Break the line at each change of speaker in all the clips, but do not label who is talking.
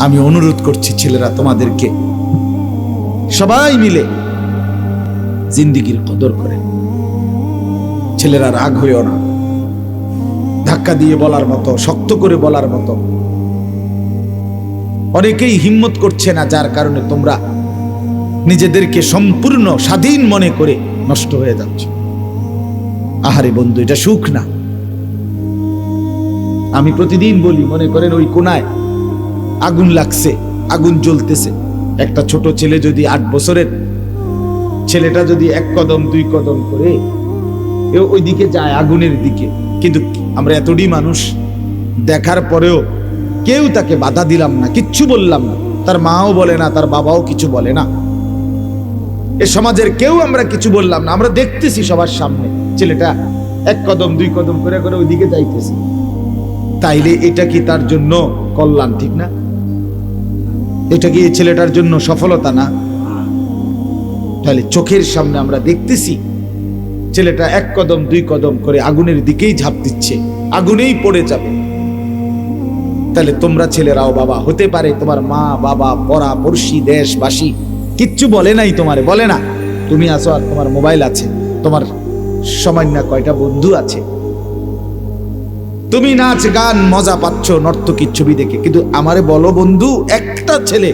আমি অনুরোধ করছি ছেলেরা, তোমাদেরকে সবাই মিলে জিন্দেগির কদর করে। ছেলেরা রাগ হইও না, ধাক্কা দিয়ে বলার মতো, শক্ত করে বলার মতো অনেকেই হিম্মত করছে না, যার কারণে তোমরা নিজেদেরকে সম্পূর্ণ স্বাধীন মনে করে নষ্ট হয়ে যাচ্ছ। আহারে বন্ধু, এটা সুখ না। আমি প্রতিদিন বলি, মনে করেন ওই কোনায় আগুন লাগছে, আগুন জ্বলতেছে, একটা ছোট ছেলে যদি 8 বছরের ছেলেটা যদি 1 কদম 2 কদম করে ওই দিকে যায়, আগুনের দিকে, কিন্তু আমরা এতটি মানুষ দেখার পরেও কেউ তাকে বাধা দিলাম না, কিচ্ছু বললাম না, তার মাও বলে না, তার বাবাও কিছু বলে না, এ সমাজের কেউ আমরা কিছু বললাম না। আমরা দেখতেছি সবার সামনে ছেলেটা 1 কদম 2 কদম করে করে ওইদিকে যাইতেছে। তাইলে এটা কি তার জন্য কল্যাণ? ঠিক না? এটা কি এই ছেলেটার জন্য সফলতা না? তাহলে চোখের সামনে আমরা দেখতেছি ছেলেটা 1 কদম 2 কদম করে আগুনের দিকেই ঝাঁপ দিচ্ছে, আগুনেই পড়ে যাবে। তাহলে তোমরা ছেলেরাও বাবা হতে পারে, তোমার মা বাবা পড়া পড়শি দেশবাসী কিচ্ছু বলে নাই, তোমারে বলে না, তুমি আসো আর তোমার মোবাইল আছে, তোমার সামান্য কয়টা বন্ধু আছে, তুমি নাচ গান মজা পাচ্ছ নর্তকীর ছবি দেখে। কিন্তু আমারে বলো বন্ধু, একটা ছেলে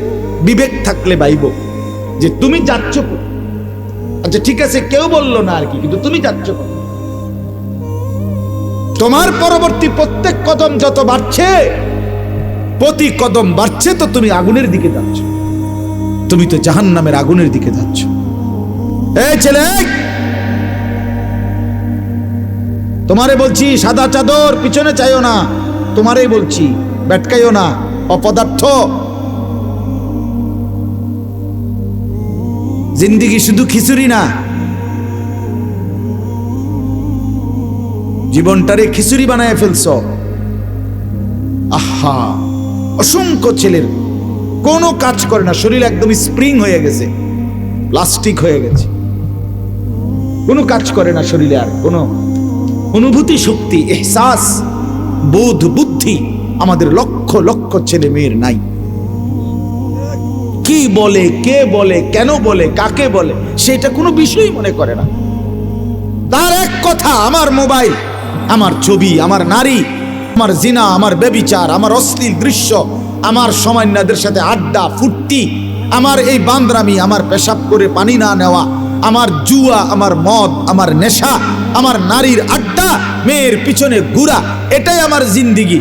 বিবেক থাকলে বাইব যে তুমি যাচ্ছ, আচ্ছা ঠিক আছে কেউ বললো না আর কি, কিন্তু তুমি যাচ্ছ, তোমার পরবর্তী প্রত্যেক কদম যত বাড়ছে, প্রতি কদম বাড়ছে, তো তুমি আগুনের দিকে যাচ্ছ, তুমি তো জাহান্নামের আগুনের দিকে যাচ্ছ। এই ছেলে, তোমারে বলছি সাদা চাদর পিছনে চাইও না, তোমারই বলছি বেটকাইও না, অপদার্থ। জিন্দেগি শুধু খিচুড়ি না, জীবনটারে খিচুড়ি বানায় ফেলছ। আহা, অসংখ্য ছেলের কোনো কাজ করে না, শরীর একদম স্প্রিং হয়ে গেছে, প্লাস্টিক হয়ে গেছে, কোনো কাজ করে না শরীরে, আর কোনো অনুভূতি শক্তি, এহসাস, বোধ, বুদ্ধি আমাদের লক্ষ লক্ষ ছেলে মেয়ের নাই। কি বলে, কে বলে, কেন বলে, কাকে বলে, সেটা কোনো বিষয় মনে করে না। তার এক কথা, আমার মোবাইল, আমার ছবি, আমার নারী, আমার জিনা, আমার ব্যভিচার, আমার অশ্লীল দৃশ্য, আমার সামান্যদের সাথে আড্ডা ফুর্তি, আমার এই বান্দরামি, আমার পেশাব করে পানি না নেওয়া, আমার জুয়া, আমার মদ, আমার নেশা, আমার নারীর আড্ডা, মেয়ের পিছনে ঘুরা, এটাই আমার জিন্দেগি।